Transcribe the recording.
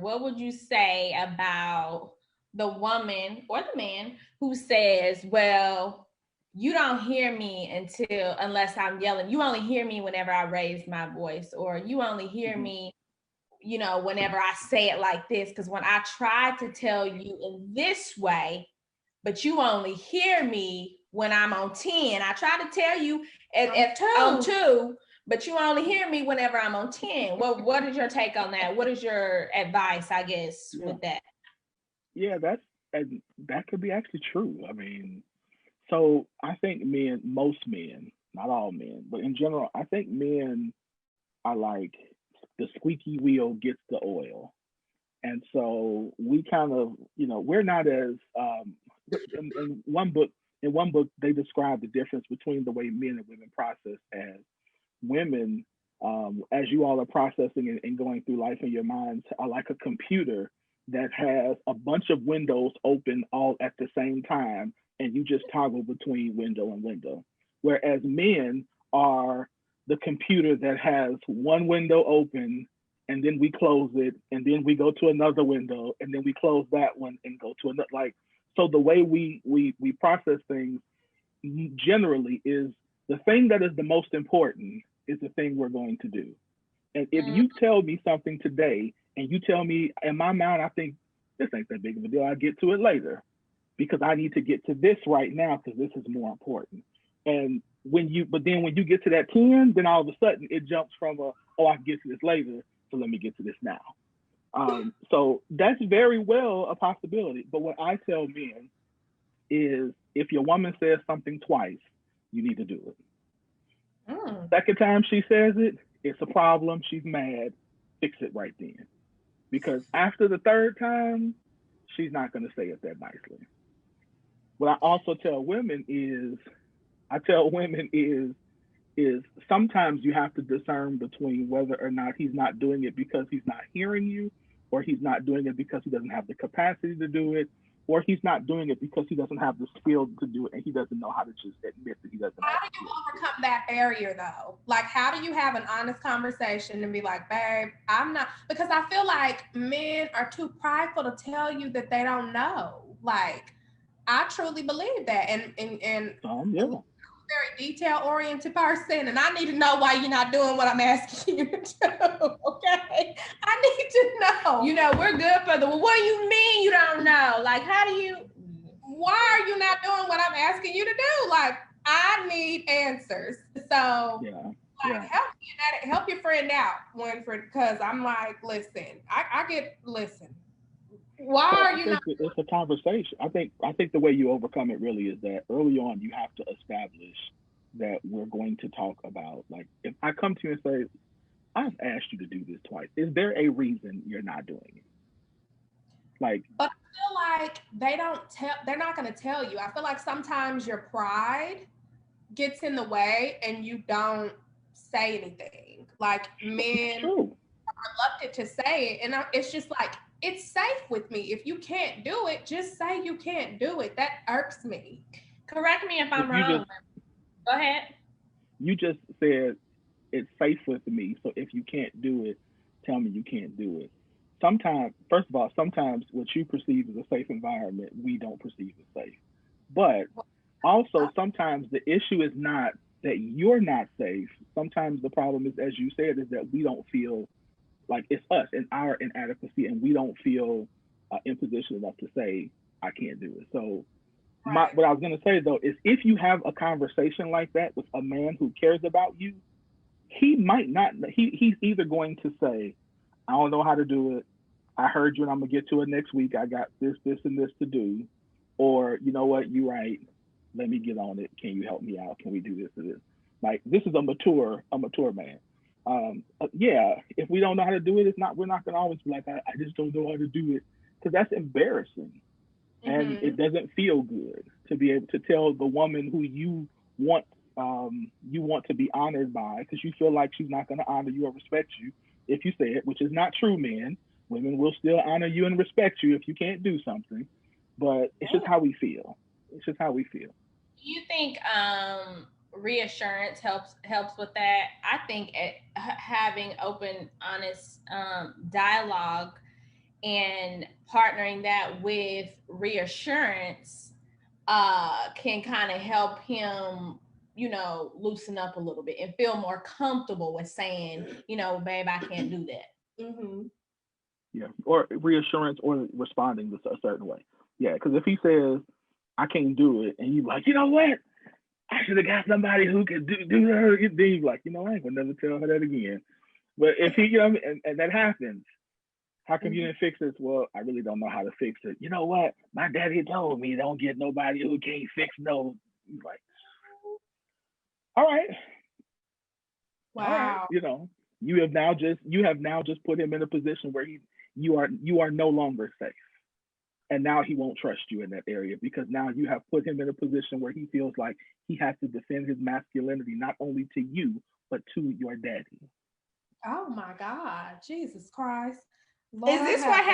What would you say about the woman or the man who says, well, you don't hear me unless I'm yelling. You only hear me whenever I raise my voice, or you only hear Mhm. me, whenever I say it like this. Because when I try to tell you in this way, but you only hear me when I'm on 10. I try to tell you on two, but you only hear me whenever I'm on 10. What is your take on that? What is your advice, I guess, Yeah, with that? yeah, and that could be actually true. I mean, so I think men, most men, not all men, but in general, I think men are like the squeaky wheel gets the oil. And so we kind of, we're not as in one book they describe the difference between the way men and women process as women, as you all are processing and going through life in your minds, are like a computer that has a bunch of windows open all at the same time, and you just toggle between window and window. Whereas men are the computer that has one window open, and then we close it, and then we go to another window, and then we close that one and go to another. Like, so the way we process things generally is the thing that is the most important is the thing we're going to do. And if Mm, you tell me something today and you tell me in my mind, I think this ain't that big of a deal. I'll get to it later because I need to get to this right now because this is more important. And but then when you get to that 10, then all of a sudden it jumps from oh, I can get to this later. So let me get to this now. So that's very well a possibility. But what I tell men is if your woman says something twice, you need to do it. mm. Second time she says it, it's a problem. She's mad. Fix it right then. Because after the third time, she's not going to say it that nicely. What I also tell women is, I tell women is sometimes you have to discern between whether or not he's not doing it because he's not hearing you, or he's not doing it because he doesn't have the capacity to do it, or he's not doing it because he doesn't have the skill to do it and he doesn't know how to just admit that he doesn't have How the do you skill to do it. overcome that barrier though? Like, how do you have an honest conversation and be like, babe, I'm not, because I feel like men are too prideful to tell you that they don't know. Like, I truly believe that. And Yeah. very detail oriented person, and I need to know why you're not doing what I'm asking you to do. Okay, I need to know. We're good for the, well, what do you mean you don't know? Like, how do you? Why are you not doing what I'm asking you to do? Like, I need answers. So, Yeah. like, Yeah. help your friend out, Winfred, because I'm like, listen, I get, listen. Why So are I you not? think it's a conversation. I think the way you overcome it really is that early on you have to establish that we're going to talk about, like, if I come to you and say, I've asked you to do this twice. Is there a reason you're not doing it? Like, But I feel like they don't tell. They're not going to tell you. I feel like sometimes your pride gets in the way and you don't say anything. Like, that's men true. reluctant to say it, and it's just like, it's safe with me. If you can't do it, just say you can't do it. That irks me. Correct me if But I'm wrong. Go ahead. you just said it's safe with me. So if you can't do it, tell me you can't do it. Sometimes, first of all, sometimes what you perceive as a safe environment, we don't perceive as safe. But also, sometimes the issue is not that you're not safe. Sometimes the problem is, as you said, is that we don't feel like it's us and our inadequacy, and we don't feel in position enough to say I can't do it. So Right. what I was gonna say though is if you have a conversation like that with a man who cares about you, he might not. He's either going to say, I don't know how to do it. I heard you, and I'm gonna get to it next week. I got this, and this to do, or you know what, you're right. Let me get on it. Can you help me out? Can we do this or this? Like this is a mature man. Yeah, if we don't know how to do it, it's not. We're not gonna always be like, I just don't know how to do it, because that's embarrassing, and Mm-hmm. it doesn't feel good to be able to tell the woman who want you want to be honored by, because you feel like she's not going to honor you or respect you if you say it, which is not true, men. Women will still honor you and respect you if you can't do something, but it's just how we feel. It's just how we feel. Do you think reassurance helps with that? I think having open, honest dialogue and partnering that with reassurance can kind of help him, loosen up a little bit and feel more comfortable with saying, babe, I can't do that. Mm-hmm. Yeah, or reassurance or responding a certain way. Yeah, because if he says, I can't do it, and you like, you know what? I should have got somebody who could do that. Then you like, I ain't gonna never tell her that again. But if he, and that happens, how come you didn't fix this? Well, I really don't know how to fix it. You know what? My daddy told me don't get nobody who can't fix no. Like, all right, Wow. all right. You have now just put him in a position where you are no longer safe, and now he won't trust you in that area because now you have put him in a position where he feels like he has to defend his masculinity not only to you but to your daddy. Oh my God, Jesus Christ! Lord, is this what